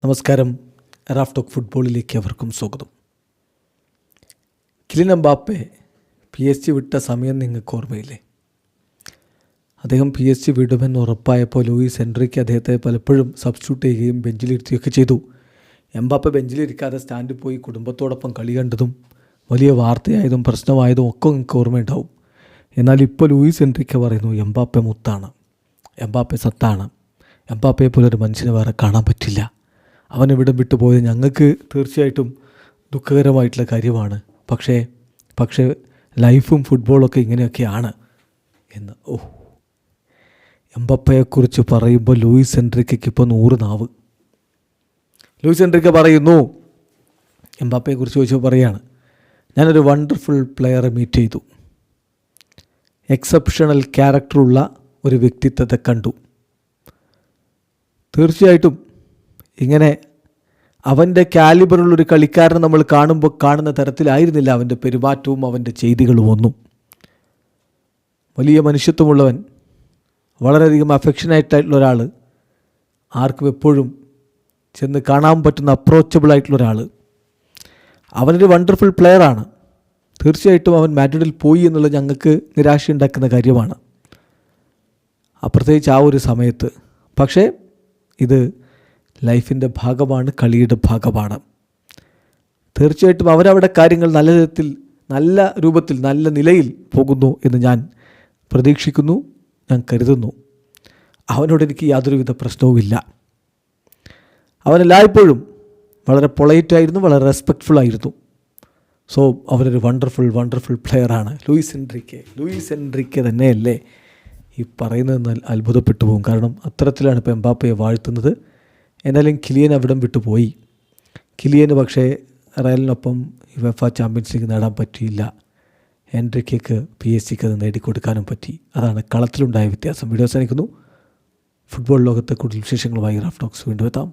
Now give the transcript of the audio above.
നമസ്കാരം. Raf talk ഫുട്ബോളിലേക്ക് അവർക്കും സ്വാഗതം. കിലിയൻ എംബാപ്പെ PSG വിട്ട സമയം നിങ്ങൾക്ക് ഓർമ്മയില്ലേ? അദ്ദേഹം PSG വിടുമെന്ന് ഉറപ്പായപ്പോൾ ലൂയിസ് എൻറിക്ക് അദ്ദേഹത്തെ പലപ്പോഴും സബ്സ്റ്റിറ്റ്യൂട്ട് ചെയ്യുകയും ബെഞ്ചിലിരുത്തുകയൊക്കെ ചെയ്തു. എംബാപ്പെ ബെഞ്ചിലിരിക്കാതെ സ്റ്റാൻഡിൽ പോയി കുടുംബത്തോടൊപ്പം കളി കണ്ടതും വലിയ വാർത്തയായതും പ്രശ്നമായതും ഒക്കെ നിങ്ങൾക്ക് ഓർമ്മയുണ്ടാവും. എന്നാൽ ഇപ്പോൾ ലൂയിസ് എൻറിക്ക് പറയുന്നു എംബാപ്പെ മുത്താണ്, എംബാപ്പെ സത്താണ്, എംബാപ്പയെ പോലെ ഒരു മനുഷ്യനെ വേറെ കാണാൻ പറ്റില്ല, അവനിവിടെ വിട്ടുപോയത് ഞങ്ങൾക്ക് തീർച്ചയായിട്ടും ദുഃഖകരമായിട്ടുള്ള കാര്യമാണ്. പക്ഷേ ലൈഫും ഫുട്ബോളൊക്കെ ഇങ്ങനെയൊക്കെയാണ് എന്ന്. എംബാപ്പയെക്കുറിച്ച് പറയുമ്പോൾ ലൂയിസ് എൻറിക്കയ്ക്ക് ഇപ്പോൾ 100 നാവ്. ലൂയിസ് എൻറിക്ക പറയുന്നു, എംബാപ്പയെക്കുറിച്ച് ചോദിച്ചപ്പോൾ പറയാണ്, ഞാനൊരു വണ്ടർഫുൾ പ്ലെയറെ മീറ്റ് ചെയ്തു, എക്സെപ്ഷണൽ ക്യാരക്ടറുള്ള ഒരു വ്യക്തിത്വത്തെ കണ്ടു. തീർച്ചയായിട്ടും ഇങ്ങനെ അവൻ്റെ കാലിബറുള്ളൊരു കളിക്കാരനെ നമ്മൾ കാണുന്ന തരത്തിലായിരുന്നില്ല അവൻ്റെ പെരുമാറ്റവും അവൻ്റെ ചെയ്തികളും ഒന്നും. വലിയ മനുഷ്യത്വമുള്ളവൻ, വളരെയധികം അഫെക്ഷനേറ്റായിട്ടുള്ള ഒരാൾ, ആർക്കും എപ്പോഴും ചെന്ന് കാണാൻ പറ്റുന്ന അപ്രോച്ചബിൾ ആയിട്ടുള്ള ഒരാൾ. അവനൊരു വണ്ടർഫുൾ പ്ലെയറാണ്. തീർച്ചയായിട്ടും അവൻ മാഡ്രിഡിൽ പോയി എന്നുള്ളത് ഞങ്ങൾക്ക് നിരാശയുണ്ടാക്കുന്ന കാര്യമാണ്, പ്രത്യേകിച്ച് ആ ഒരു സമയത്ത്. പക്ഷേ ഇത് ലൈഫിൻ്റെ ഭാഗമാണ്, കളിയുടെ ഭാഗമാണ്. തീർച്ചയായിട്ടും അവരവിടെ കാര്യങ്ങൾ നല്ല രൂപത്തിൽ നല്ല നിലയിൽ പോകുന്നു എന്ന് ഞാൻ പ്രതീക്ഷിക്കുന്നു, ഞാൻ കരുതുന്നു. അവനോട് എനിക്ക് യാതൊരുവിധ പ്രശ്നവുമില്ല. അവനെല്ലായ്പ്പോഴും വളരെ പൊളൈറ്റായിരുന്നു, വളരെ റെസ്പെക്റ്റ്ഫുൾ ആയിരുന്നു. സോ അവനൊരു വണ്ടർഫുൾ പ്ലെയറാണ് ലൂയിസ് എൻറിക്കെ തന്നെയല്ലേ ഈ പറയുന്നതെന്ന് അത്ഭുതപ്പെട്ടു പോകും. കാരണം അത്തരത്തിലാണ് ഇപ്പോൾ എംബാപ്പയെ വാഴ്ത്തുന്നത്. എന്നാലും കിലിയൻ അവിടം വിട്ടുപോയി. കിലിയന് പക്ഷേ റയലിനൊപ്പം UEFA ചാമ്പ്യൻസ് ലീഗ് നേടാൻ പറ്റിയില്ല. എൻറിക്കയ്ക്ക് PSG അത് നേടിക്കൊടുക്കാനും പറ്റി. അതാണ് കളത്തിലുണ്ടായ വ്യത്യാസം. വീഡിയോ അവസാനിക്കുന്നു. ഫുട്ബോൾ ലോകത്തെ കൂടുതൽ വിശേഷങ്ങളുമായി റാഫ് ടോക്സ് വീണ്ടും എത്താം.